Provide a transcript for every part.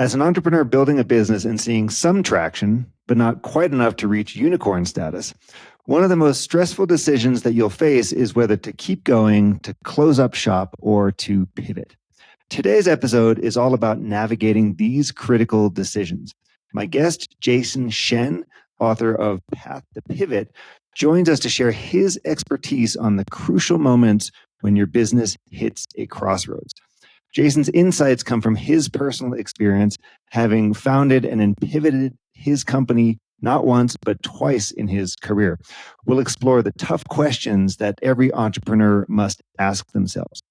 As an entrepreneur building a business and seeing some traction, but not quite enough to reach unicorn status, one of the most stressful decisions that you'll face is whether to keep going, to close up shop, or to pivot. Today's episode is all about navigating these critical decisions. My guest, Jason Shen, author of Path to Pivot, joins us to share his expertise on the crucial moments when your business hits a crossroads. Jason's insights come from his personal experience, having founded and then pivoted his company not once, but twice in his career. We'll explore the tough questions that every entrepreneur must ask themselves.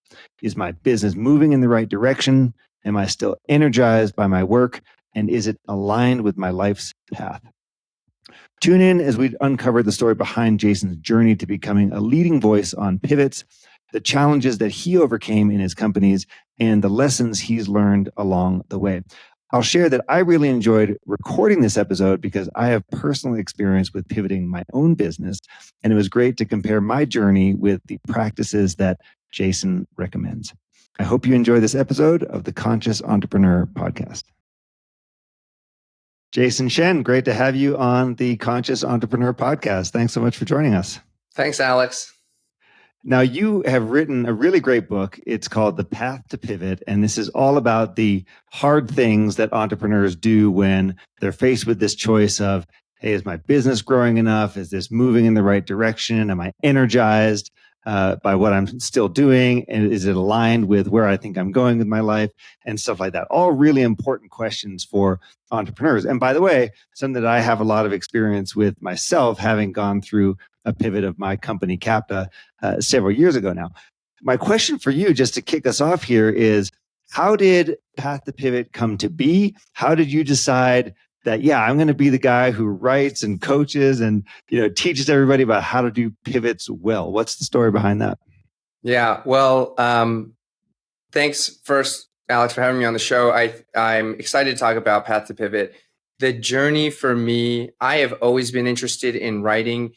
Is my business moving in the right direction? Am I still energized by my work? And is it aligned with my life's path? Tune in as we uncover the story behind Jason's journey to becoming a leading voice on pivots, the challenges that he overcame in his companies, and the lessons he's learned along the way. I'll share that I really enjoyed recording this episode because I have personal experience with pivoting my own business, and it was great to compare my journey with the practices that Jason recommends. I hope you enjoy this episode of the Conscious Entrepreneur Podcast. Jason Shen, great to have you on the Conscious Entrepreneur Podcast. Thanks so much for joining us. Thanks, Alex. Now, you have written a really great book. It's called The Path to Pivot, and this is all about the hard things that entrepreneurs do when they're faced with this choice of, hey, is my business growing enough? Is this moving in the right direction? Am I energized by what I'm still doing? And is it aligned with where I think I'm going with my life and stuff like that? All really important questions for entrepreneurs. And by the way, something that I have a lot of experience with myself, having gone through a pivot of my company, Capta, several years ago now. My question for you, just to kick us off here, is how did Path to Pivot come to be? How did you decide that, yeah, I'm going to be the guy who writes and coaches and teaches everybody about how to do pivots well? What's the story behind that? Yeah, well, thanks first, Alex, for having me on the show. I'm excited to talk about Path to Pivot. The journey for me, I have always been interested in writing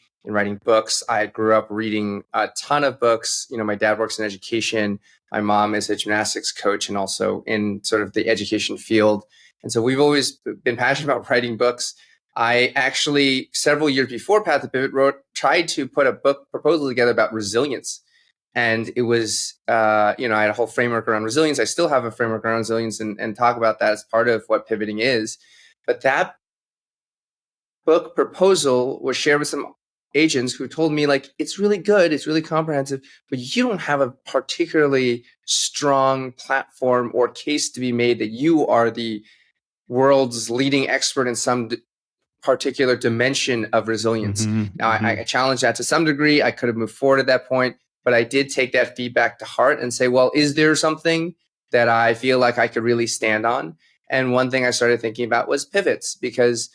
books. I grew up reading a ton of books. My dad works in education. My mom is a gymnastics coach and also in sort of the education field. And so we've always been passionate about writing books. I actually, several years before Path to Pivot, tried to put a book proposal together about resilience. And it was, I had a whole framework around resilience. I still have a framework around resilience and talk about that as part of what pivoting is. But that book proposal was shared with some agents who told me, it's really good, it's really comprehensive, but you don't have a particularly strong platform or case to be made that you are the world's leading expert in some particular dimension of resilience. Now, I challenged that to some degree. I could have moved forward at that point, but I did take that feedback to heart and say, well, is there something that I feel like I could really stand on? And one thing I started thinking about was pivots, because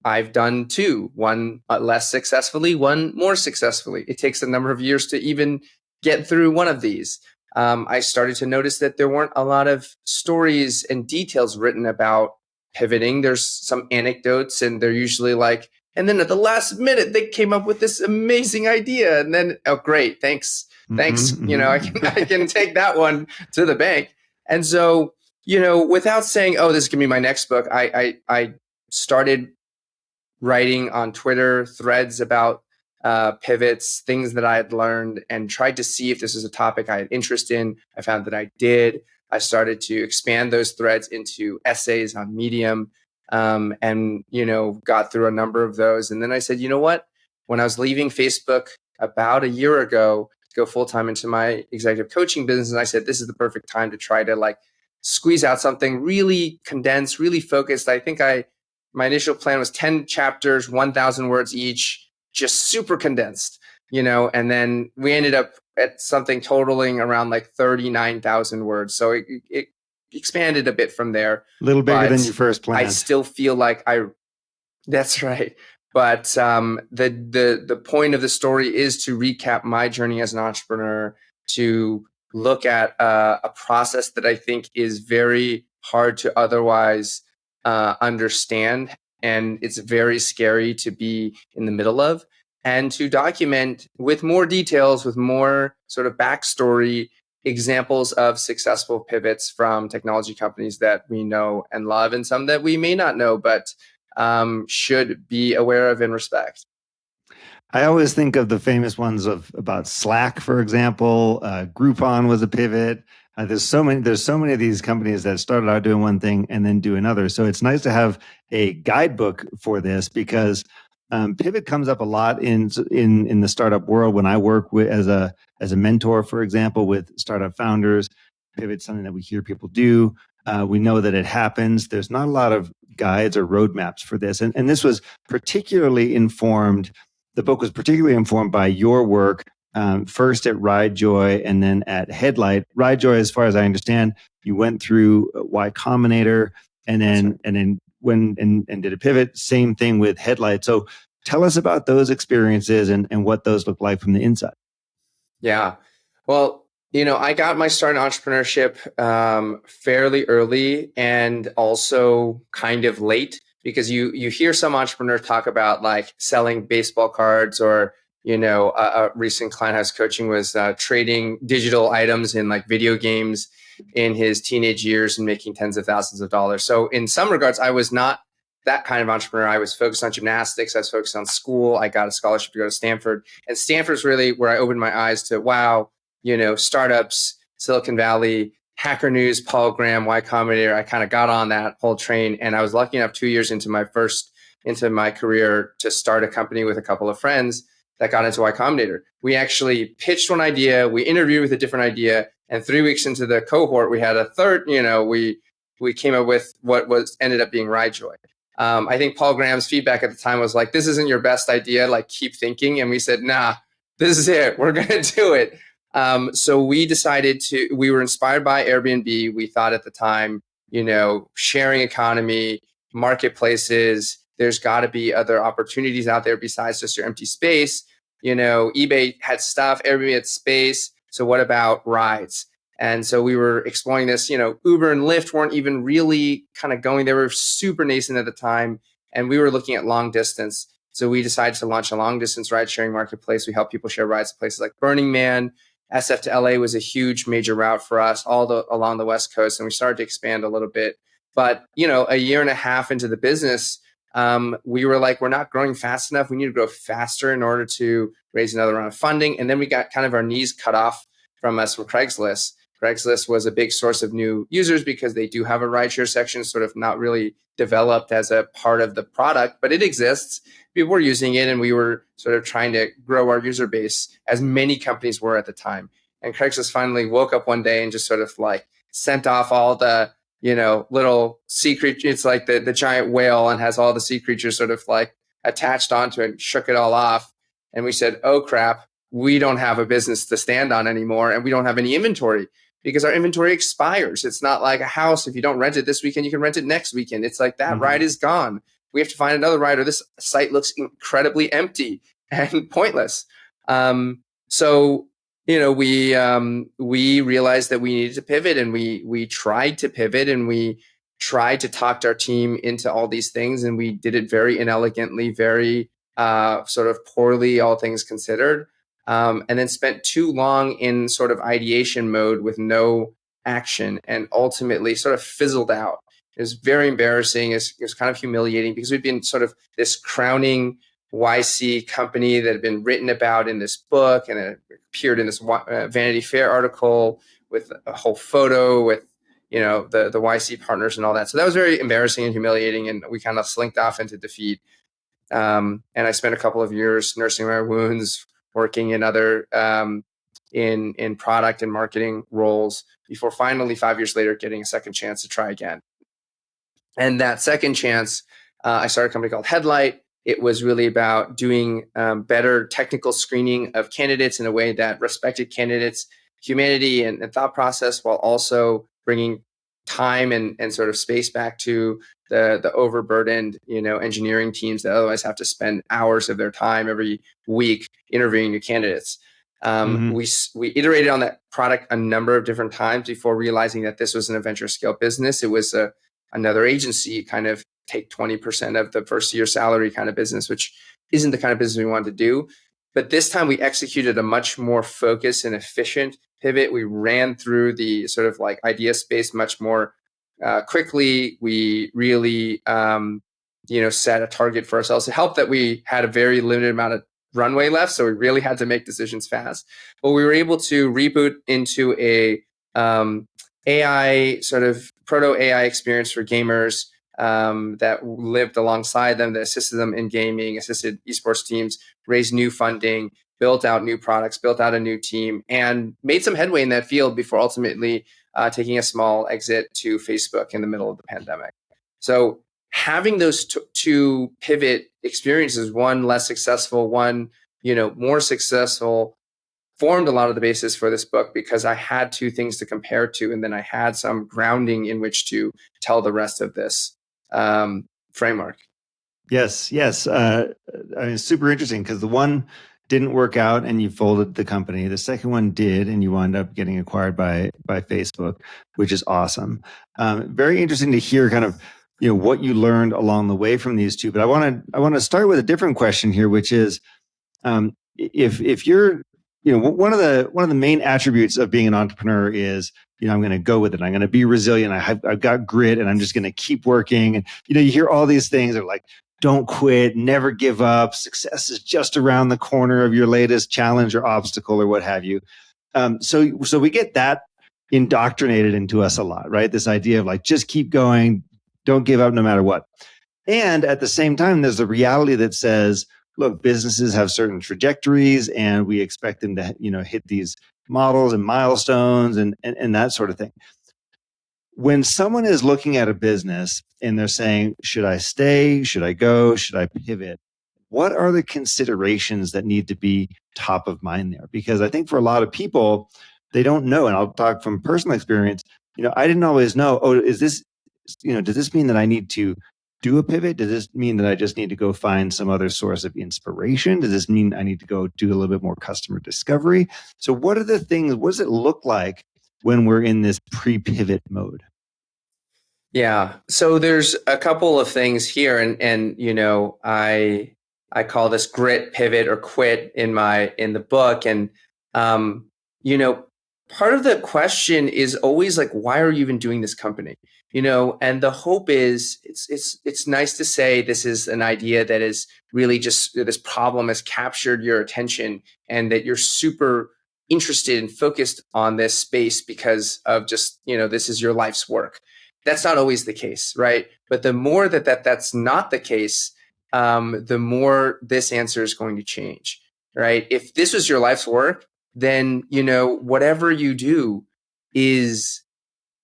I've done two, one less successfully, one more successfully. It takes a number of years to even get through one of these. I started to notice that there weren't a lot of stories and details written about pivoting. There's some anecdotes, and they're usually and then at the last minute, they came up with this amazing idea. And then, oh, great, thanks. I can take that one to the bank. And so, without saying, oh, this is going to be my next book, I started writing on Twitter threads about pivots, things that I had learned, and tried to see if this was a topic I had interest in. I found that I did. I started to expand those threads into essays on Medium, and got through a number of those. And then I said, you know what? When I was leaving Facebook about a year ago to go full time into my executive coaching business, and I said, this is the perfect time to try to squeeze out something really condensed, really focused. I think my initial plan was 10 chapters, 1,000 words each, just super condensed, and then we ended up at something totaling around 39,000 words. So it expanded a bit from there. A little bigger than you first planned. I still feel that's right. But the point of the story is to recap my journey as an entrepreneur, to look at a process that I think is very hard to otherwise understand, and it's very scary to be in the middle of, and to document with more details, with more sort of backstory, examples of successful pivots from technology companies that we know and love, and some that we may not know, but should be aware of and respect. I always think of the famous ones of about Slack, for example. Groupon was a pivot. There's so many. There's so many of these companies that started out doing one thing and then do another. So it's nice to have a guidebook for this, because pivot comes up a lot in the startup world. When I work with as a mentor, for example, with startup founders, pivot's something that we hear people do. We know that it happens. There's not a lot of guides or roadmaps for this, and this was particularly informed. The book was particularly informed by your work, first at RideJoy and then at Headlight. RideJoy, as far as I understand, you went through Y Combinator and then went and did a pivot. Same thing with Headlight. So tell us about those experiences and what those look like from the inside. Yeah. Well, I got my start in entrepreneurship fairly early and also kind of late, because you hear some entrepreneurs talk about like selling baseball cards, or a recent client I was coaching was trading digital items in like video games in his teenage years and making tens of thousands of dollars. So in some regards, I was not that kind of entrepreneur. I was focused on gymnastics. I was focused on school. I got a scholarship to go to Stanford, and Stanford's really where I opened my eyes to, wow, startups, Silicon Valley, Hacker News, Paul Graham, Y Combinator. I kind of got on that whole train, and I was lucky enough 2 years into my career to start a company with a couple of friends that got into Y Combinator. We actually pitched one idea, we interviewed with a different idea, and 3 weeks into the cohort, we had a third. We came up with what ended up being RideJoy. I think Paul Graham's feedback at the time was like, "This isn't your best idea. Like, keep thinking." And we said, "Nah, this is it. We're going to do it." So we decided we were inspired by Airbnb. We thought at the time, sharing economy, marketplaces, there's got to be other opportunities out there besides just your empty space. eBay had stuff, Airbnb had space. So what about rides? And so we were exploring this. Uber and Lyft weren't even really kind of going. They were super nascent at the time. And we were looking at long distance. So we decided to launch a long distance ride sharing marketplace. We help people share rides to places like Burning Man. SF to LA was a huge major route for us along the West Coast. And we started to expand a little bit. But, a year and a half into the business, we were like, we're not growing fast enough. We need to grow faster in order to raise another round of funding. And then we got kind of our knees cut off from Craigslist. Craigslist was a big source of new users because they do have a rideshare section, sort of not really developed as a part of the product, but it exists. People were using it, and we were sort of trying to grow our user base, as many companies were at the time. And Craigslist finally woke up one day and just sort of like sent off all the, little sea creatures. It's like the giant whale, and has all the sea creatures sort of like attached onto it, and shook it all off. And we said, oh crap, we don't have a business to stand on anymore, and we don't have any inventory, because our inventory expires. It's not like a house. If you don't rent it this weekend, you can rent it next weekend. It's like that ride is gone. We have to find another ride, or this site looks incredibly empty and pointless. So we realized that we needed to pivot, and we tried to pivot, and we tried to talk our team into all these things, and we did it very inelegantly, very sort of poorly, all things considered. And then spent too long in sort of ideation mode with no action, and ultimately sort of fizzled out. It was very embarrassing. It was kind of humiliating, because we'd been sort of this crowning YC company that had been written about in this book, and it appeared in this Vanity Fair article with a whole photo with the YC partners and all that. So that was very embarrassing and humiliating, and we kind of slinked off into defeat. And I spent a couple of years nursing my wounds, working in other in product and marketing roles, before finally 5 years later getting a second chance to try again. And that second chance, I started a company called Headlight. It was really about doing better technical screening of candidates in a way that respected candidates' humanity and thought process, while also bringing time and sort of space back to the overburdened, engineering teams that otherwise have to spend hours of their time every week interviewing new candidates. We iterated on that product a number of different times before realizing that this was an venture scale business. It was another agency kind of take 20% of the first year salary kind of business, which isn't the kind of business we wanted to do. But this time we executed a much more focused and efficient pivot. We ran through the sort of like idea space much more quickly. We really, set a target for ourselves. It helped that we had a very limited amount of runway left, so we really had to make decisions fast. But we were able to reboot into a AI sort of proto AI experience for gamers that lived alongside them, that assisted them in gaming, assisted esports teams, raised new funding, built out new products, built out a new team, and made some headway in that field before ultimately taking a small exit to Facebook in the middle of the pandemic. So having those two pivot experiences, one less successful, one more successful, formed a lot of the basis for this book because I had two things to compare to, and then I had some grounding in which to tell the rest of this framework. Yes, yes. I mean, super interesting because the one didn't work out and you folded the company. The second one did, and you wound up getting acquired by Facebook, which is awesome. Very interesting to hear kind of what you learned along the way from these two. But I want to start with a different question here, which is if you're one of the main attributes of being an entrepreneur is I'm going to go with it. I'm going to be resilient. I've got grit, and I'm just going to keep working. And you hear all these things. They're like, don't quit, never give up. Success is just around the corner of your latest challenge or obstacle or what have you. So we get that indoctrinated into us a lot, right? This idea of like, just keep going, don't give up no matter what. And at the same time, there's the reality that says, look, businesses have certain trajectories and we expect them to, hit these models and milestones and that sort of thing. When someone is looking at a business and they're saying, should I stay? Should I go? Should I pivot? What are the considerations that need to be top of mind there? Because I think for a lot of people, they don't know. And I'll talk from personal experience. I didn't always know, is this, does this mean that I need to do a pivot? Does this mean that I just need to go find some other source of inspiration? Does this mean I need to go do a little bit more customer discovery? So what are the things, what does it look like when we're in this pre-pivot mode? Yeah. So there's a couple of things here, and I call this grit, pivot, or quit in the book, and part of the question is always like, why are you even doing this company? And the hope is it's nice to say this is an idea that is really just this problem has captured your attention and that you're super interested and focused on this space because of just, this is your life's work. That's not always the case, right? But the more that's not the case, the more this answer is going to change, right? If this was your life's work, then whatever you do is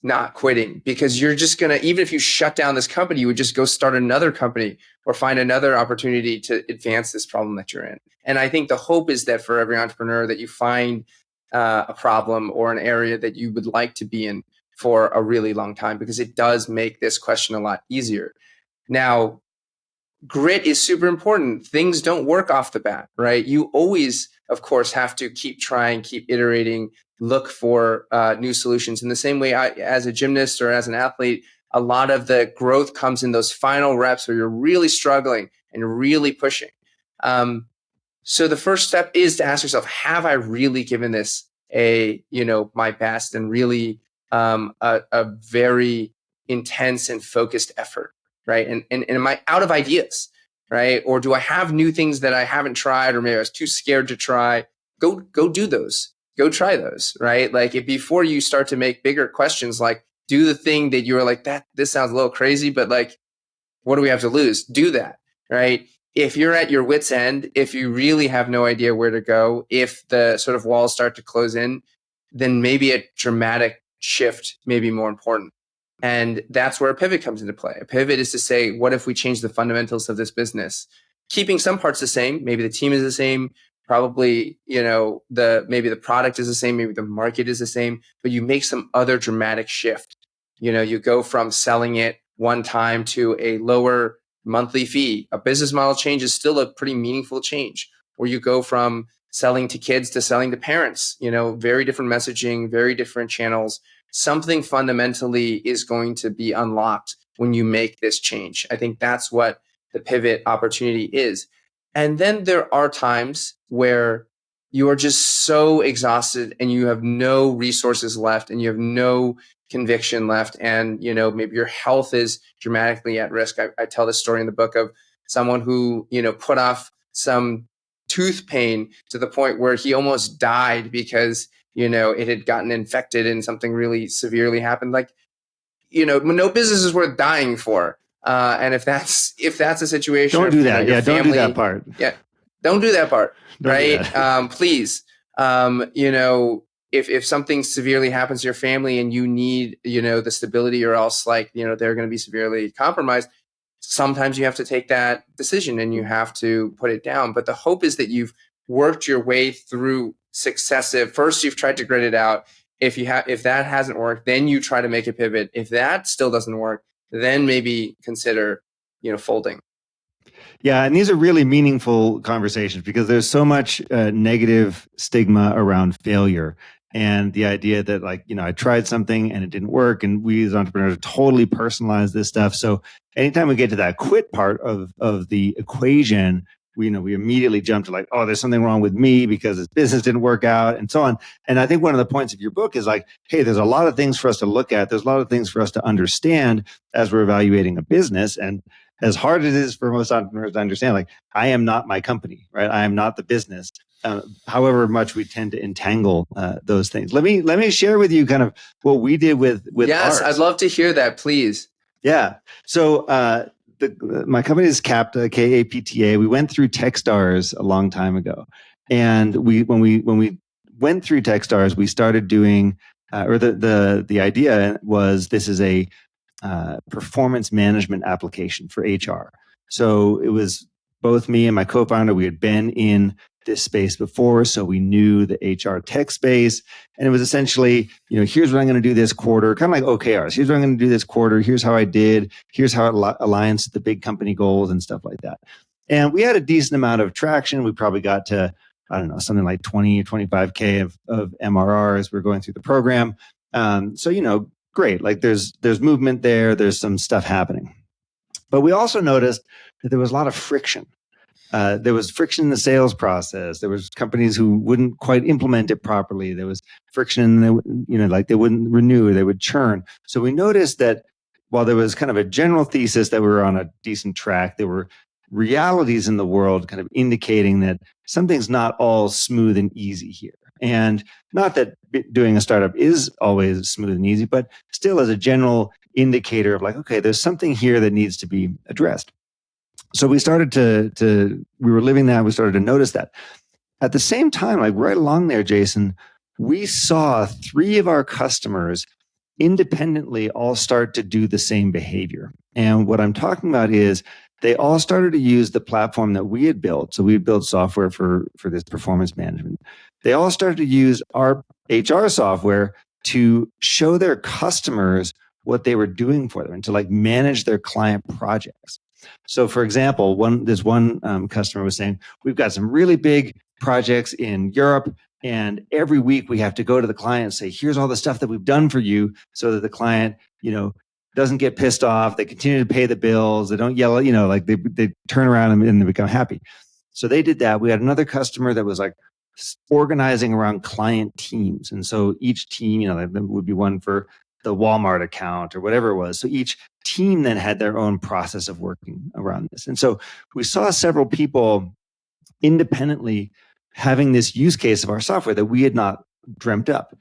not quitting, because you're just gonna, even if you shut down this company, you would just go start another company or find another opportunity to advance this problem that you're in. And I think the hope is that for every entrepreneur that you find a problem or an area that you would like to be in for a really long time, because it does make this question a lot easier. Now, grit is super important. Things don't work off the bat, right? You always, of course, have to keep trying, keep iterating, look for new solutions. In the same way, as a gymnast or as an athlete, a lot of the growth comes in those final reps where you're really struggling and really pushing. So the first step is to ask yourself, have I really given this my best and really a very intense and focused effort, right? And am I out of ideas, right? Or do I have new things that I haven't tried, or maybe I was too scared to try? Go do those. Go try those, right? Like before you start to make bigger questions, like do the thing that you're like, this sounds a little crazy, but like, what do we have to lose? Do that, right? If you're at your wit's end, if you really have no idea where to go, if the sort of walls start to close in, then maybe a dramatic shift may be more important. And that's where a pivot comes into play. A pivot is to say, what if we change the fundamentals of this business? Keeping some parts the same, maybe the team is the same, probably, maybe the product is the same, maybe the market is the same, but you make some other dramatic shift. You go from selling it one time to a lower monthly fee. A business model change is still a pretty meaningful change. Or you go from selling to kids to selling to parents, very different messaging, very different channels. Something fundamentally is going to be unlocked when you make this change. I think that's what the pivot opportunity is. And then there are times where you are just so exhausted and you have no resources left and you have no conviction left. And, maybe your health is dramatically at risk. I tell this story in the book of someone who, put off some tooth pain to the point where he almost died because, it had gotten infected and something really severely happened. Like, no business is worth dying for. And if that's a situation, don't do that. Your don't family, do that part. Yeah, don't do that part. Don't right? Do that. Please. If something severely happens to your family and you need, the stability, or else they're going to be severely compromised. Sometimes you have to take that decision and you have to put it down. But the hope is that you've worked your way through first you've tried to grit it out. If that hasn't worked, then you try to make a pivot. If that still doesn't work, then maybe consider, folding. Yeah, and these are really meaningful conversations because there's so much negative stigma around failure. And the idea that I tried something and it didn't work, and we as entrepreneurs totally personalize this stuff. So anytime we get to that quit part of the equation, we immediately jump to oh, there's something wrong with me because this business didn't work out and so on. And I think one of the points of your book is hey, there's a lot of things for us to look at. There's a lot of things for us to understand as we're evaluating a business. And as hard as it is for most entrepreneurs to understand, I am not my company, right? I am not the business. However much we tend to entangle those things. Let me share with you kind of what we did with yes, ours. I'd love to hear that, please. Yeah. So my company is Capta, Kapta. We went through Techstars a long time ago, and when we went through Techstars, we started doing, or the idea was this is a performance management application for HR. So it was both me and my co-founder. We had been in this space before, so we knew the HR tech space. And it was essentially, here's what I'm going to do this quarter, kind of like OKRs. Here's what I'm going to do this quarter. Here's how I did. Here's how it aligns to the big company goals and stuff like that. And we had a decent amount of traction. We probably got to, I don't know, something like 20 or 25K of MRR as we're going through the program. So, great. There's movement there. There's some stuff happening. But we also noticed that there was a lot of friction. There was friction in the sales process. There was companies who wouldn't quite implement it properly. There was friction, they wouldn't renew, they would churn. So we noticed that while there was kind of a general thesis that we were on a decent track, there were realities in the world kind of indicating that something's not all smooth and easy here. And not that doing a startup is always smooth and easy, but still as a general indicator of okay, there's something here that needs to be addressed. So we started we were living that. We started to notice that. At the same time, right along there, Jason, we saw 3 of our customers independently all start to do the same behavior. And what I'm talking about is they all started to use the platform that we had built. So we had built software for this performance management. They all started to use our HR software to show their customers what they were doing for them and to manage their client projects. So, for example, this one customer was saying, we've got some really big projects in Europe, and every week we have to go to the client and say, here's all the stuff that we've done for you, so that the client, doesn't get pissed off. They continue to pay the bills. They don't yell, they turn around and they become happy. So they did that. We had another customer that was organizing around client teams. And so each team, there would be one for the Walmart account or whatever it was. So each team then had their own process of working around this. And so we saw several people independently having this use case of our software that we had not dreamt up.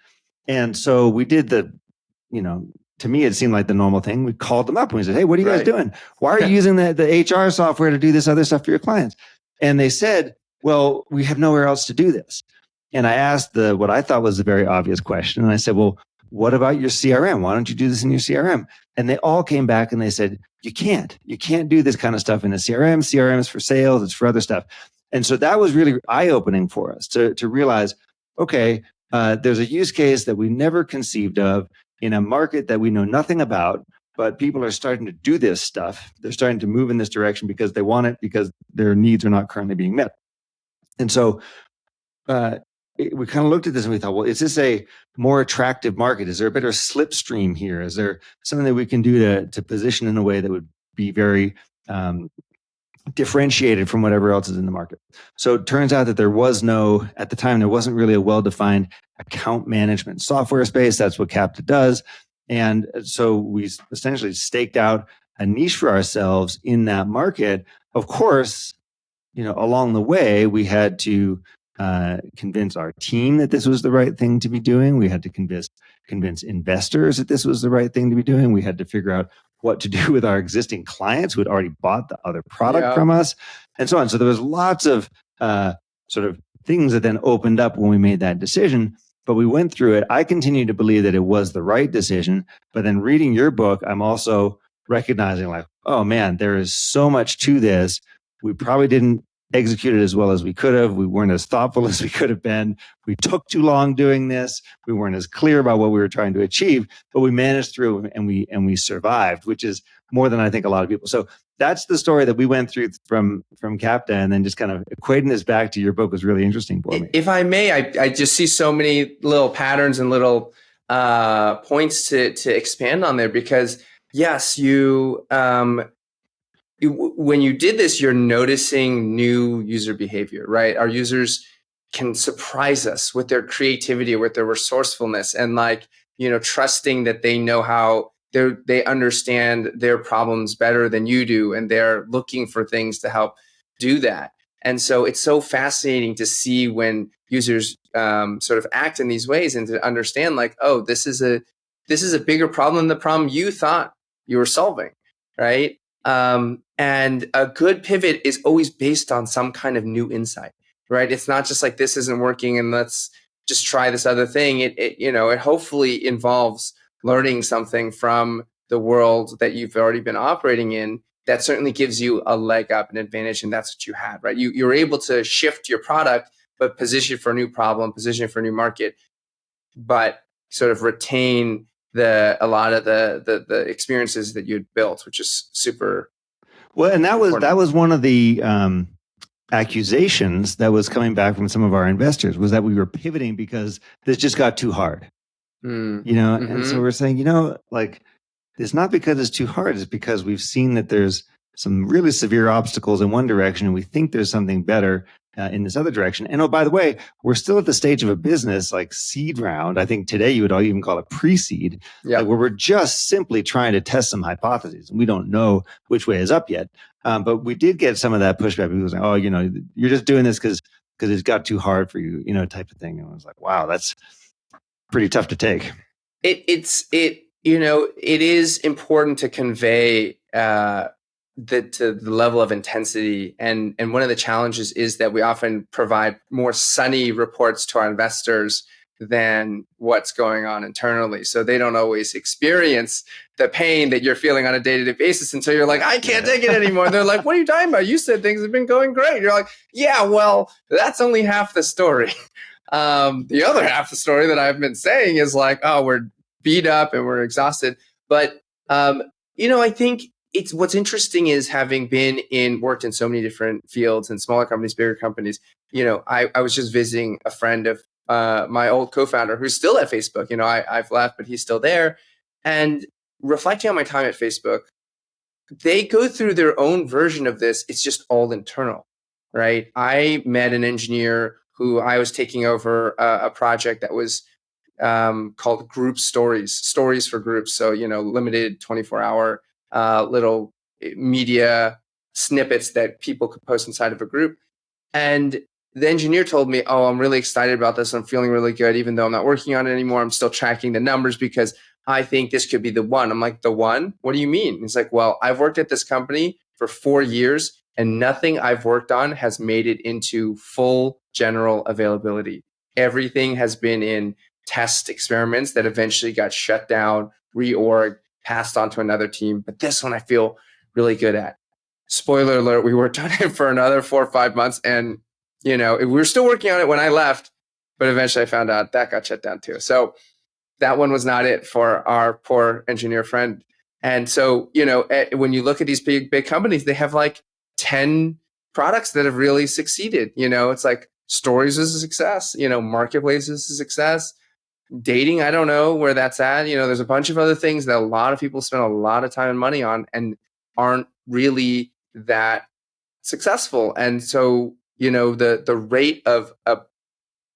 And so we did to me, it seemed like the normal thing. We called them up and we said, hey, what are you guys doing? Why are you using the HR software to do this other stuff for your clients? And they said, well, we have nowhere else to do this. And I asked what I thought was a very obvious question. And I said, well, what about your CRM? Why don't you do this in your CRM? And they all came back and they said, you can't do this kind of stuff in a CRM. CRM is for sales. It's for other stuff. And so that was really eye-opening for us to realize, okay, there's a use case that we never conceived of in a market that we know nothing about, but people are starting to do this stuff. They're starting to move in this direction because they want it, because their needs are not currently being met. And so we kind of looked at this and we thought, well, is this a more attractive market? Is there a better slipstream here? Is there something that we can do to position in a way that would be very differentiated from whatever else is in the market. So it turns out that at the time, there wasn't really a well-defined account management software space. That's what Capta does. And so we essentially staked out a niche for ourselves in that market. Of course, along the way, we had to convince our team that this was the right thing to be doing. We had to convince investors that this was the right thing to be doing. We had to figure out what to do with our existing clients who had already bought the other product from us, and so on. So there was lots of sort of things that then opened up when we made that decision. But we went through it. I continue to believe that it was the right decision. But then reading your book, I'm also recognizing like, oh man, there is so much to this. We probably didn't execute it as well as we could have. We weren't as thoughtful as we could have been. We took too long doing this. We weren't as clear about what we were trying to achieve, but we managed through and we survived, which is more than I think a lot of people. So that's the story that we went through from Capta, and then just kind of equating this back to your book was really interesting for me. If I may, I just see so many little patterns and little points to expand on there, because yes, when you did this, you're noticing new user behavior, right? Our users can surprise us with their creativity, with their resourcefulness, and trusting that they know how they understand their problems better than you do, and they're looking for things to help do that. And so it's so fascinating to see when users sort of act in these ways, and to understand like, oh, this is a bigger problem than the problem you thought you were solving, right? And a good pivot is always based on some kind of new insight, right? It's not just like, this isn't working and let's just try this other thing. It hopefully involves learning something from the world that you've already been operating in. That certainly gives you a leg up, an advantage, and that's what you had, right? You're able to shift your product, but position for a new problem, position for a new market, but sort of retain a lot of the experiences that you'd built, which is super. Well, and that was one of the accusations that was coming back from some of our investors, was that we were pivoting because this just got too hard. Mm-hmm. And so we're saying, like, it's not because it's too hard. It's because we've seen that there's some really severe obstacles in one direction, and we think there's something better in this other direction. And oh, by the way, we're still at the stage of a business like seed round. I think today you would even call it pre-seed, like where we're just simply trying to test some hypotheses, and we don't know which way is up yet. But we did get some of that pushback. People saying, "Oh, you're just doing this because it's got too hard for you," type of thing. And I was like, "Wow, that's pretty tough to take." It is important to convey to the level of intensity, and one of the challenges is that we often provide more sunny reports to our investors than what's going on internally, so they don't always experience the pain that you're feeling on a day-to-day basis until you're like, I can't take it anymore. And they're like, what are you talking about? You said things have been going great. You're like, yeah, well, that's only half the story. The other half of the story that I've been saying is like, oh, we're beat up and we're exhausted. But I think what's interesting is, having worked in so many different fields, and smaller companies, bigger companies. I was just visiting a friend of my old co-founder who's still at Facebook. I've left, but he's still there. And reflecting on my time at Facebook, they go through their own version of this. It's just all internal, right? I met an engineer who I was taking over a project that was called Group Stories for Groups. So, limited 24-hour little media snippets that people could post inside of a group. And the engineer told me, oh, I'm really excited about this. I'm feeling really good. Even though I'm not working on it anymore, I'm still tracking the numbers because I think this could be the one. I'm like, the one? What do you mean? He's like, well, I've worked at this company for 4 years, and nothing I've worked on has made it into full general availability. Everything has been in test experiments that eventually got shut down, reorged, passed on to another team. But this one I feel really good at. Spoiler alert, we worked on it for another 4 or 5 months. And, we were still working on it when I left, but eventually I found out that got shut down too. So that one was not it for our poor engineer friend. And so, when you look at these big companies, they have like 10 products that have really succeeded. It's like Stories is a success, Marketplace is a success. Dating, I don't know where that's at. There's a bunch of other things that a lot of people spend a lot of time and money on and aren't really that successful. And so, the rate of a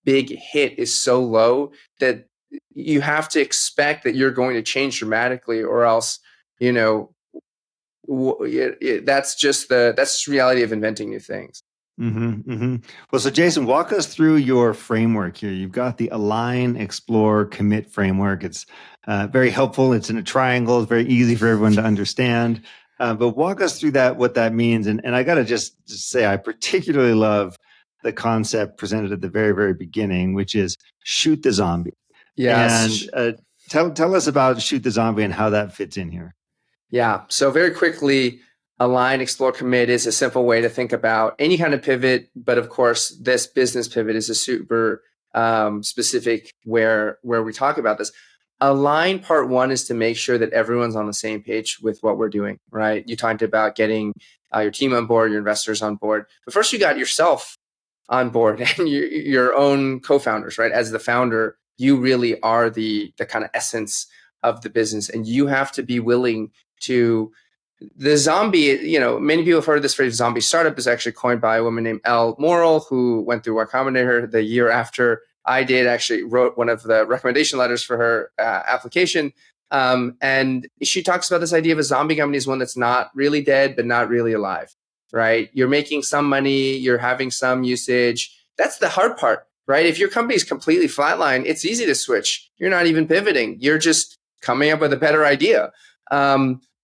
big hit is so low that you have to expect that you're going to change dramatically, or else, that's reality of inventing new things. Well, so Jason, walk us through your framework here. You've got the align, explore, commit framework. It's very helpful. It's in a triangle. It's very easy for everyone to understand. But walk us through that, what that means. And I got to just say, I particularly love the concept presented at the very, very beginning, which is shoot the zombie. Yes. And tell us about shoot the zombie and how that fits in here. Yeah. So very quickly, align, explore, commit is a simple way to think about any kind of pivot. But of course, this business pivot is a super specific where we talk about this. Align, part one, is to make sure that everyone's on the same page with what we're doing, right? You talked about getting your team on board, your investors on board. But first, you got yourself on board and your own co-founders, right? As the founder, you really are the kind of essence of the business, and you have to be willing to. The zombie, many people have heard this phrase, zombie startup, is actually coined by a woman named Elle Morrill, who went through Y Combinator the year after I did, actually wrote one of the recommendation letters for her application. And she talks about this idea of a zombie company as one that's not really dead, but not really alive, right? You're making some money, you're having some usage. That's the hard part, right? If your company is completely flatline, it's easy to switch. You're not even pivoting. You're just coming up with a better idea.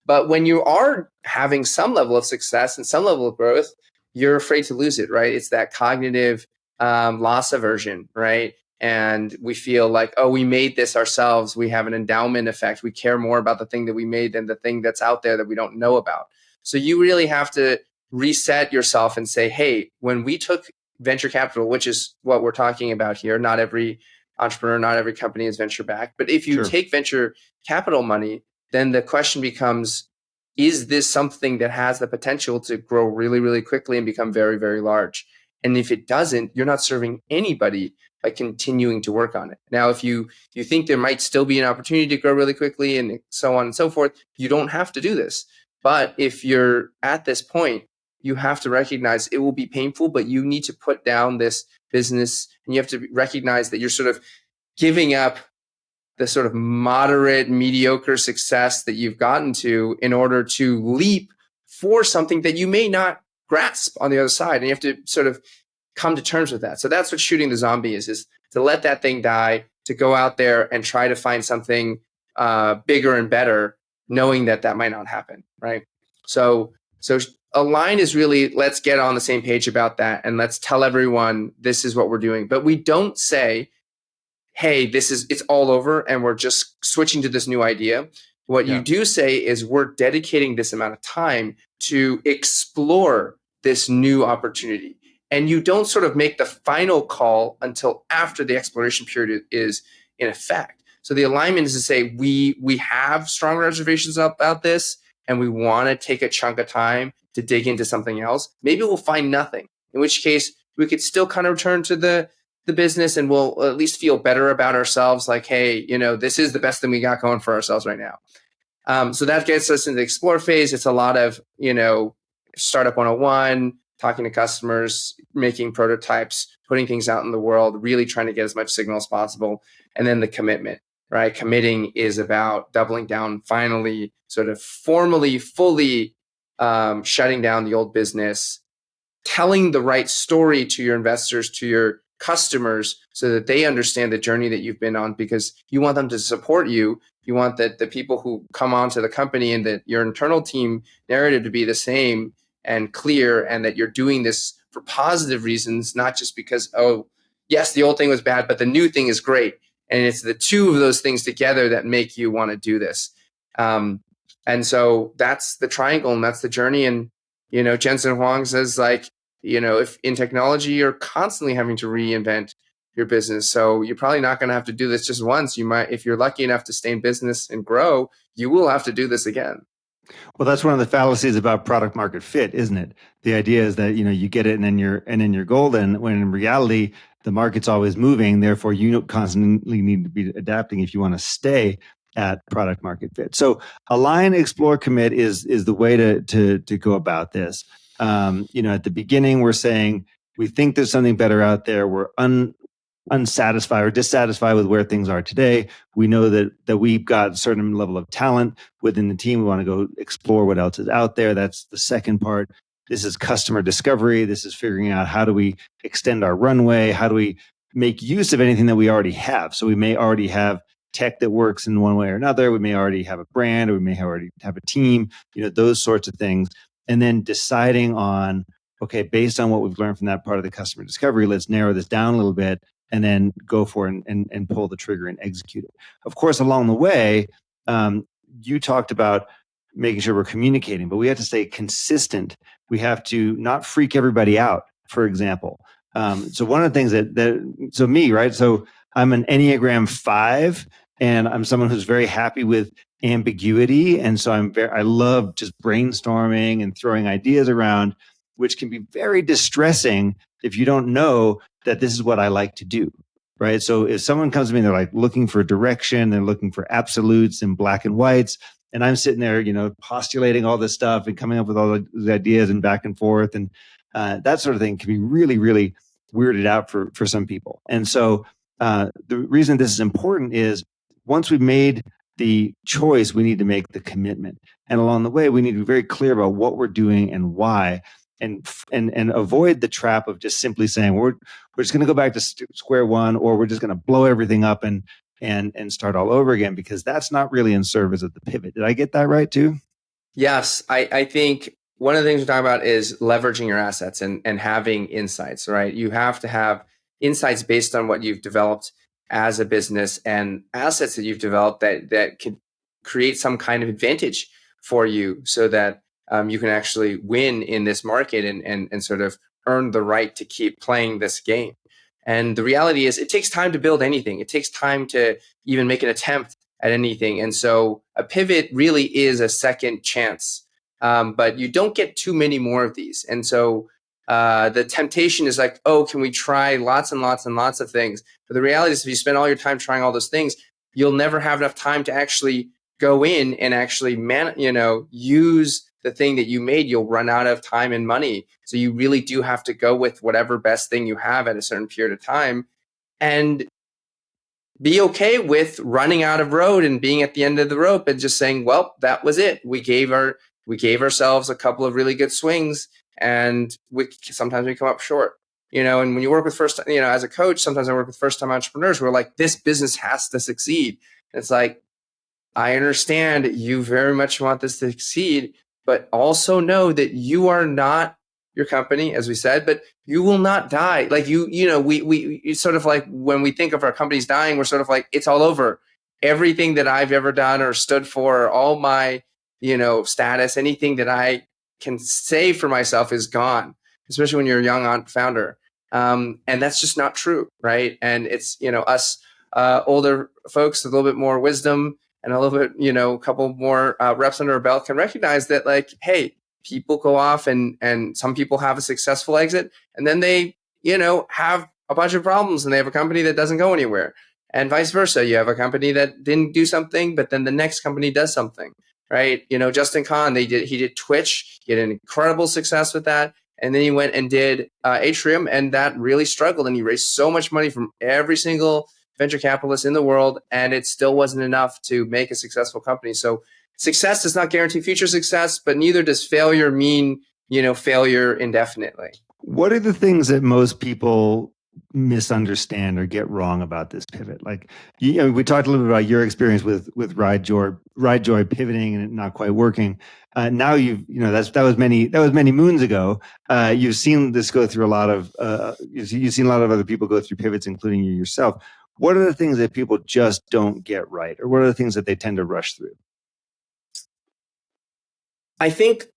But when you are having some level of success and some level of growth, you're afraid to lose it, right? It's that cognitive loss aversion, right? And we feel like, oh, we made this ourselves. We have an endowment effect. We care more about the thing that we made than the thing that's out there that we don't know about. So you really have to reset yourself and say, hey, when we took venture capital, which is what we're talking about here, not every entrepreneur, not every company is venture backed. But if you take venture capital money, then the question becomes, is this something that has the potential to grow really, really quickly and become very, very large? And if it doesn't, you're not serving anybody by continuing to work on it. Now, if you think there might still be an opportunity to grow really quickly and so on and so forth, you don't have to do this. But if you're at this point, you have to recognize it will be painful, but you need to put down this business, and you have to recognize that you're sort of giving up the sort of moderate, mediocre success that you've gotten to in order to leap for something that you may not grasp on the other side. And you have to sort of come to terms with that. So that's what shooting the zombie is to let that thing die, to go out there and try to find something bigger and better, knowing that that might not happen, right? So align is really, let's get on the same page about that, and let's tell everyone this is what we're doing. But we don't say, hey, it's all over and we're just switching to this new idea. What you do say is, we're dedicating this amount of time to explore this new opportunity. And you don't sort of make the final call until after the exploration period is in effect. So the alignment is to say, we have strong reservations about this, and we want to take a chunk of time to dig into something else. Maybe we'll find nothing, in which case we could still kind of return to the business, and we'll at least feel better about ourselves. Like, hey, this is the best thing we got going for ourselves right now. So that gets us into the explore phase. It's a lot of, startup 101, talking to customers, making prototypes, putting things out in the world, really trying to get as much signal as possible. And then the commitment, right? Committing is about doubling down, finally, sort of formally, fully shutting down the old business, telling the right story to your investors, to your customers, so that they understand the journey that you've been on, because you want them to support you. You want that the people who come onto the company and that your internal team narrative to be the same and clear, and that you're doing this for positive reasons, not just because, oh, yes, the old thing was bad, but the new thing is great. And it's the two of those things together that make you want to do this. And so that's the triangle, and that's the journey. And, Jensen Huang says, like, if in technology, you're constantly having to reinvent your business. So you're probably not going to have to do this just once. You might, if you're lucky enough to stay in business and grow, you will have to do this again. Well, that's one of the fallacies about product market fit, isn't it? The idea is that, you get it and then you're golden, when in reality, the market's always moving. Therefore, you constantly need to be adapting if you want to stay at product market fit. So align, explore, commit is the way to go about this. At the beginning, we're saying we think there's something better out there. We're unsatisfied or dissatisfied with where things are today. We know that we've got a certain level of talent within the team. We want to go explore what else is out there. That's the second part. This is customer discovery. This is figuring out how do we extend our runway? How do we make use of anything that we already have? So we may already have tech that works in one way or another. We may already have a brand, or we may already have a team, those sorts of things. And then deciding on, okay, based on what we've learned from that part of the customer discovery, let's narrow this down a little bit and then go for it and pull the trigger and execute it. Of course, along the way, you talked about making sure we're communicating, but we have to stay consistent. We have to not freak everybody out, for example. So one of the things so me, right? So I'm an Enneagram 5, and I'm someone who's very happy with ambiguity. And so I love just brainstorming and throwing ideas around, which can be very distressing if you don't know that this is what I like to do, right? So if someone comes to me, they're like looking for direction, they're looking for absolutes and black and whites, and I'm sitting there, postulating all this stuff and coming up with all the ideas and back and forth, and that sort of thing can be really, really weirded out for some people. And so the reason this is important is once we've made the choice, we need to make the commitment. And along the way, we need to be very clear about what we're doing and why, and avoid the trap of just simply saying we're just going to go back to square one, or we're just going to blow everything up and start all over again, because that's not really in service of the pivot. Did I get that right too? Yes, I think one of the things we're talking about is leveraging your assets and having insights, right? You have to have insights based on what you've developed as a business and assets that you've developed that could create some kind of advantage for you, so that you can actually win in this market and sort of earn the right to keep playing this game. And the reality is it takes time to build anything. It takes time to even make an attempt at anything. And so a pivot really is a second chance, but you don't get too many more of these. And so the temptation is like, oh, can we try lots and lots and lots of things? But the reality is if you spend all your time trying all those things, you'll never have enough time to actually go in and actually use the thing that you made. You'll run out of time and money. So you really do have to go with whatever best thing you have at a certain period of time, and be okay with running out of road and being at the end of the rope and just saying, well, that was it. We gave ourselves a couple of really good swings, and sometimes we come up short. And when you work with as a coach, sometimes I work with first-time entrepreneurs who are like, this business has to succeed. And it's like, I understand you very much want this to succeed, but also know that you are not your company, as we said, but you will not die. Like we sort of like when we think of our companies dying, we're sort of like, it's all over. Everything that I've ever done or stood for, all my, status, anything that I can say for myself is gone, especially when you're a young founder. And that's just not true, right? And it's, us older folks with a little bit more wisdom and a little bit, a couple more reps under our belt can recognize that, like, hey, people go off and some people have a successful exit, and then they, have a bunch of problems and they have a company that doesn't go anywhere, and vice versa. You have a company that didn't do something, but then the next company does something, right? Justin Kahn, he did Twitch. He had an incredible success with that. And then he went and did Atrium, and that really struggled. And he raised so much money from every single venture capitalist in the world, and it still wasn't enough to make a successful company. So success does not guarantee future success, but neither does failure mean, failure indefinitely. What are the things that most people misunderstand or get wrong about this pivot? Like, we talked a little bit about your experience with RideJoy pivoting and it not quite working. Now that was many moons ago. You've seen this go through a lot of you've seen a lot of other people go through pivots, including you yourself. What are the things that people just don't get right, or what are the things that they tend to rush through? I think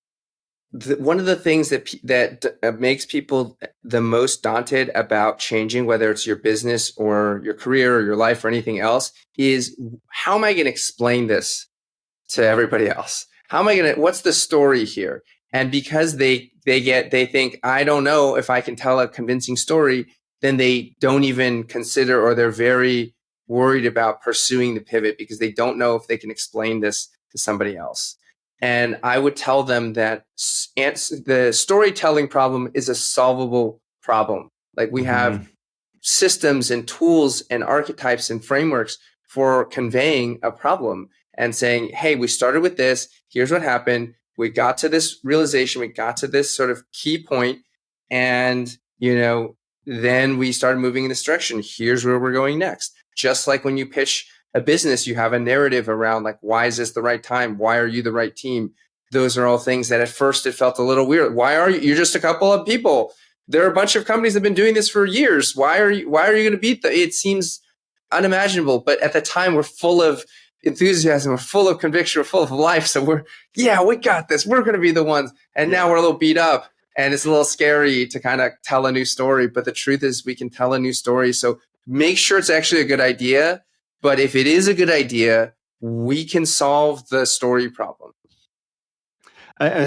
one of the things that makes people the most daunted about changing, whether it's your business or your career or your life or anything else, is how am I going to explain this to everybody else? What's the story here? And because they think, I don't know if I can tell a convincing story, then they don't even consider, or they're very worried about pursuing the pivot because they don't know if they can explain this to somebody else. And I would tell them that the storytelling problem is a solvable problem. Like we have systems and tools and archetypes and frameworks for conveying a problem and saying, hey, we started with this. Here's what happened. We got to this realization. We got to this sort of key point, and, then we started moving in this direction. Here's where we're going next. Just like when you pitch a business, you have a narrative around like, why is this the right time? Why are you the right team? Those are all things that at first it felt a little weird. Why are you? You're just a couple of people. There are a bunch of companies that have been doing this for years. Why are you going to beat them? It seems unimaginable. But at the time, we're full of enthusiasm. We're full of conviction. We're full of life. So we got this. We're going to be the ones. And now we're a little beat up. And it's a little scary to kind of tell a new story. But the truth is we can tell a new story. So make sure it's actually a good idea. But if it is a good idea, we can solve the story problem.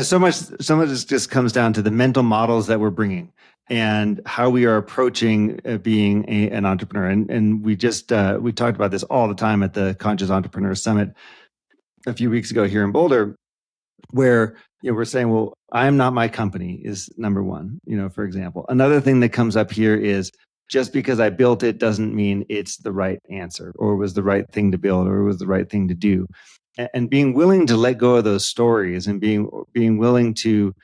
So much of this just comes down to the mental models that we're bringing and how we are approaching being an entrepreneur. And we talked about this all the time at the Conscious Entrepreneur Summit a few weeks ago here in Boulder, where we're saying, well, I am not my company is number one, for example. Another thing that comes up here is just because I built it doesn't mean it's the right answer or was the right thing to build or was the right thing to do. And being willing to let go of those stories and being willing to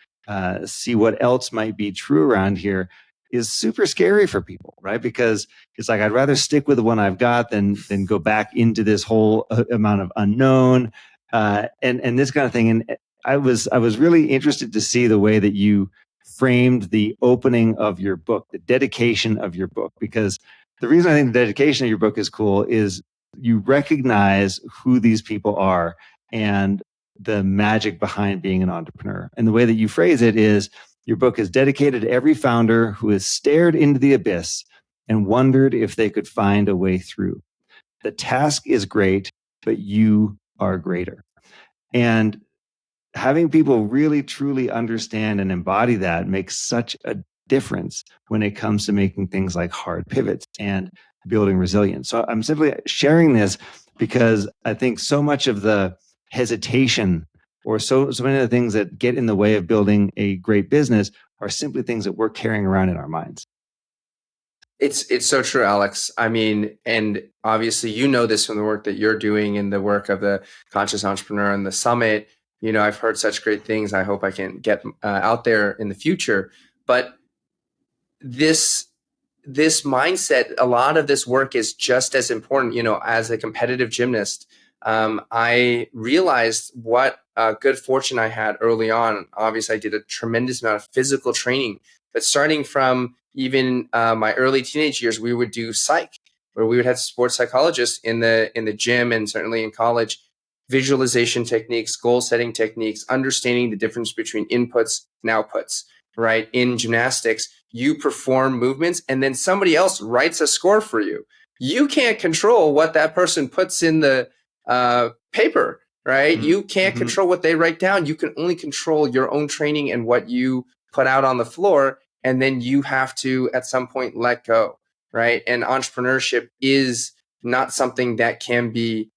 see what else might be true around here is super scary for people, right? Because it's like, I'd rather stick with the one I've got than go back into this whole amount of unknown and this kind of thing. And I was really interested to see the way that you framed the opening of your book, the dedication of your book, because the reason I think the dedication of your book is cool is you recognize who these people are and the magic behind being an entrepreneur. And the way that you phrase it is your book is dedicated to every founder who has stared into the abyss and wondered if they could find a way through. The task is great, but you are greater. And having people really, truly understand and embody that makes such a difference when it comes to making things like hard pivots and building resilience. So I'm simply sharing this because I think so much of the hesitation or so many of the things that get in the way of building a great business are simply things that we're carrying around in our minds. It's so true, Alex. I mean, and obviously this from the work that you're doing and the work of the Conscious Entrepreneur and the Summit. I've heard such great things. I hope I can get out there in the future. But this mindset, a lot of this work is just as important. As a competitive gymnast, I realized what good fortune I had early on. Obviously, I did a tremendous amount of physical training, but starting from even my early teenage years, we would do psych, where we would have sports psychologists in the gym and certainly in college. Visualization techniques, goal setting techniques, understanding the difference between inputs and outputs, right? In gymnastics, you perform movements and then somebody else writes a score for you. You can't control what that person puts in the paper, right? Mm-hmm. You can't control what they write down. You can only control your own training and what you put out on the floor. And then you have to, at some point, let go, right? And entrepreneurship is not something that can be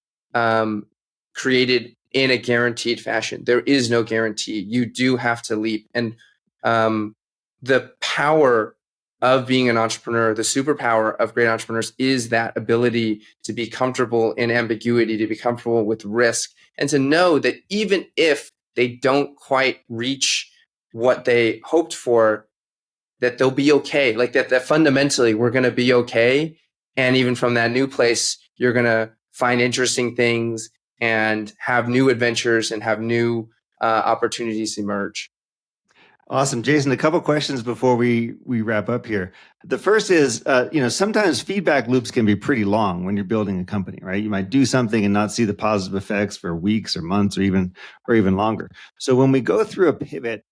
created in a guaranteed fashion. There is no guarantee. You do have to leap. And the power of being an entrepreneur, the superpower of great entrepreneurs is that ability to be comfortable in ambiguity, to be comfortable with risk, and to know that even if they don't quite reach what they hoped for, that they'll be okay. Like that fundamentally we're going to be okay. And even from that new place, you're going to find interesting things and have new adventures and have new opportunities emerge. Awesome. Jason, a couple questions before we wrap up here. The first is, sometimes feedback loops can be pretty long when you're building a company, right? You might do something and not see the positive effects for weeks or months or even longer. So when we go through a pivot,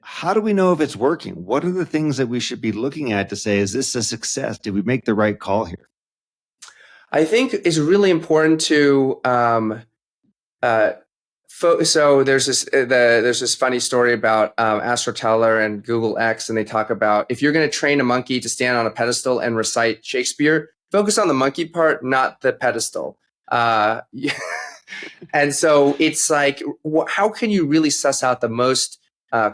how do we know if it's working? What are the things that we should be looking at to say, is this a success? Did we make the right call here? I think it's really important to so there's this funny story about Astro Teller and Google X, and they talk about if you're going to train a monkey to stand on a pedestal and recite Shakespeare, focus on the monkey part, not the pedestal. And so it's like, how can you really suss out the most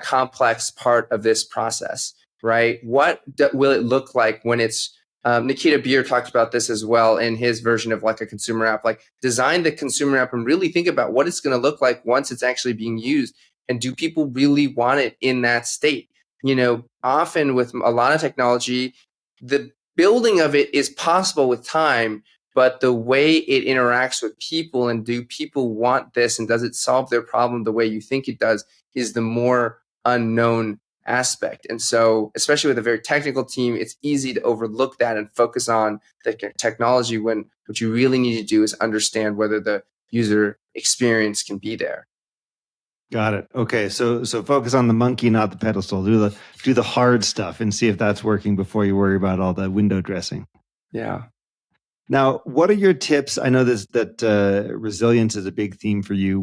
complex part of this process, right? What will it look like when it's, Nikita Beer talked about this as well in his version of like a consumer app, like design the consumer app and really think about what it's going to look like once it's actually being used. And do people really want it in that state? Often with a lot of technology, the building of it is possible with time, but the way it interacts with people and do people want this and does it solve their problem the way you think it does is the more unknown aspect. And so, especially with a very technical team, it's easy to overlook that and focus on the technology when what you really need to do is understand whether the user experience can be there. Got it. Okay, so focus on the monkey, not the pedestal. Do the hard stuff and see if that's working before you worry about all the window dressing. Yeah. Now, what are your tips? I know that resilience is a big theme for you.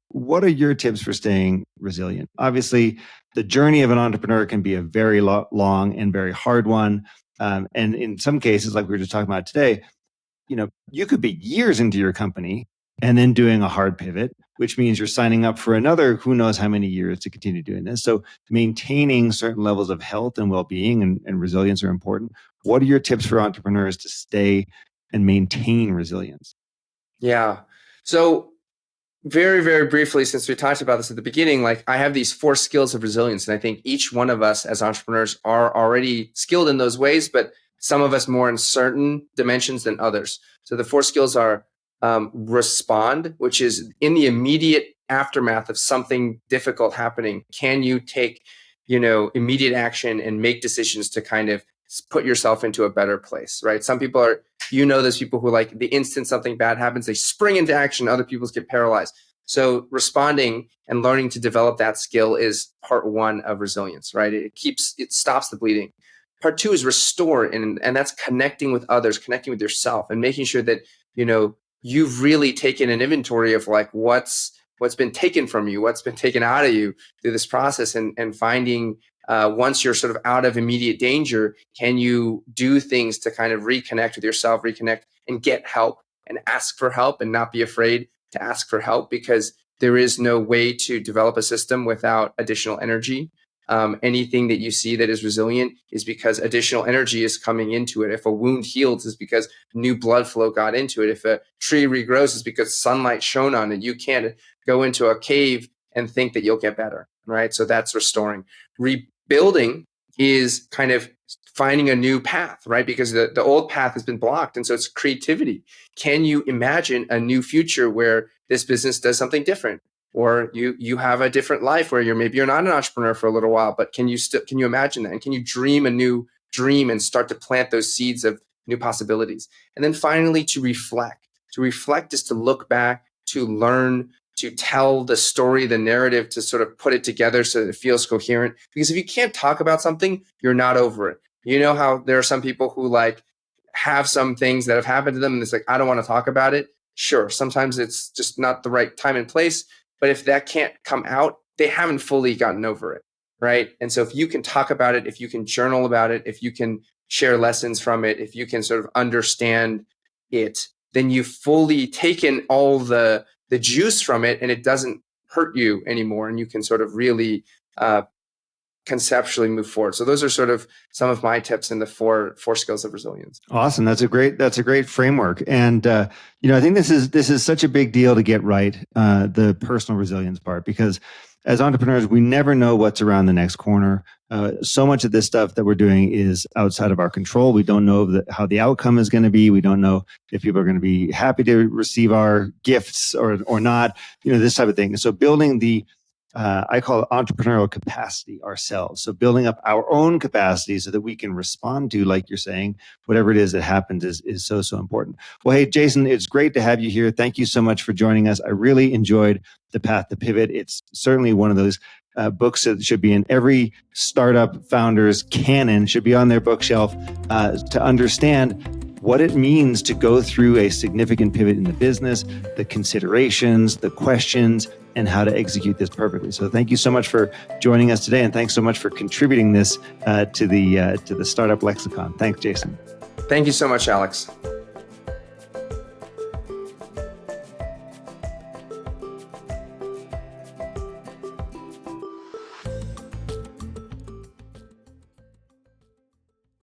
What are your tips for staying resilient? Obviously, the journey of an entrepreneur can be a very long and very hard one, and in some cases, like we were just talking about today, you could be years into your company and then doing a hard pivot, which means you're signing up for another who knows how many years to continue doing this. So maintaining certain levels of health and well-being and resilience are important. What are your tips for entrepreneurs to stay and maintain resilience? Yeah. So very, very briefly, since we talked about this at the beginning, like I have these 4 skills of resilience. And I think each one of us as entrepreneurs are already skilled in those ways, but some of us more in certain dimensions than others. So the 4 skills are respond, which is in the immediate aftermath of something difficult happening. Can you take, immediate action and make decisions to kind of put yourself into a better place, right? Some people are, there's people who like the instant something bad happens, they spring into action. Other people get paralyzed. So responding and learning to develop that skill is part 1 of resilience, right? It stops the bleeding. Part 2 is restore. And that's connecting with others, connecting with yourself and making sure that, you've really taken an inventory of like what's been taken from you, what's been taken out of you through this process and finding once you're sort of out of immediate danger, can you do things to kind of reconnect with yourself, reconnect and get help and ask for help and not be afraid to ask for help because there is no way to develop a system without additional energy. Anything that you see that is resilient is because additional energy is coming into it. If a wound heals, it's because new blood flow got into it. If a tree regrows, it's because sunlight shone on it. You can't go into a cave and think that you'll get better, right? So that's restoring. Rebuilding is kind of finding a new path, right? Because the old path has been blocked. And so it's creativity. Can you imagine a new future where this business does something different? Or you have a different life where you're not an entrepreneur for a little while, but can you imagine that? And can you dream a new dream and start to plant those seeds of new possibilities? And then finally, to reflect. To reflect is to look back, to learn, to tell the story, the narrative, to sort of put it together so that it feels coherent. Because if you can't talk about something, you're not over it. You know how there are some people who like have some things that have happened to them and it's like, I don't want to talk about it. Sure, sometimes it's just not the right time and place. But if that can't come out, they haven't fully gotten over it, right? And so if you can talk about it, if you can journal about it, if you can share lessons from it, if you can sort of understand it, then you've fully taken all the juice from it and it doesn't hurt you anymore. And you can sort of really conceptually move forward. So those are sort of some of my tips in the four skills of resilience. Awesome. That's a great framework. And, I think this is such a big deal to get right, the personal resilience part, because as entrepreneurs, we never know what's around the next corner. So much of this stuff that we're doing is outside of our control. We don't know how the outcome is going to be. We don't know if people are going to be happy to receive our gifts or not, this type of thing. So building the I call it entrepreneurial capacity ourselves. So building up our own capacity so that we can respond to, like you're saying, whatever it is that happens is so important. Well, hey, Jason, it's great to have you here. Thank you so much for joining us. I really enjoyed The Path to Pivot. It's certainly one of those books that should be in every startup founder's canon, should be on their bookshelf to understand what it means to go through a significant pivot in the business, the considerations, the questions, and how to execute this perfectly. So thank you so much for joining us today, and thanks so much for contributing this to the Startup Lexicon. Thanks, Jason. Thank you so much, Alex.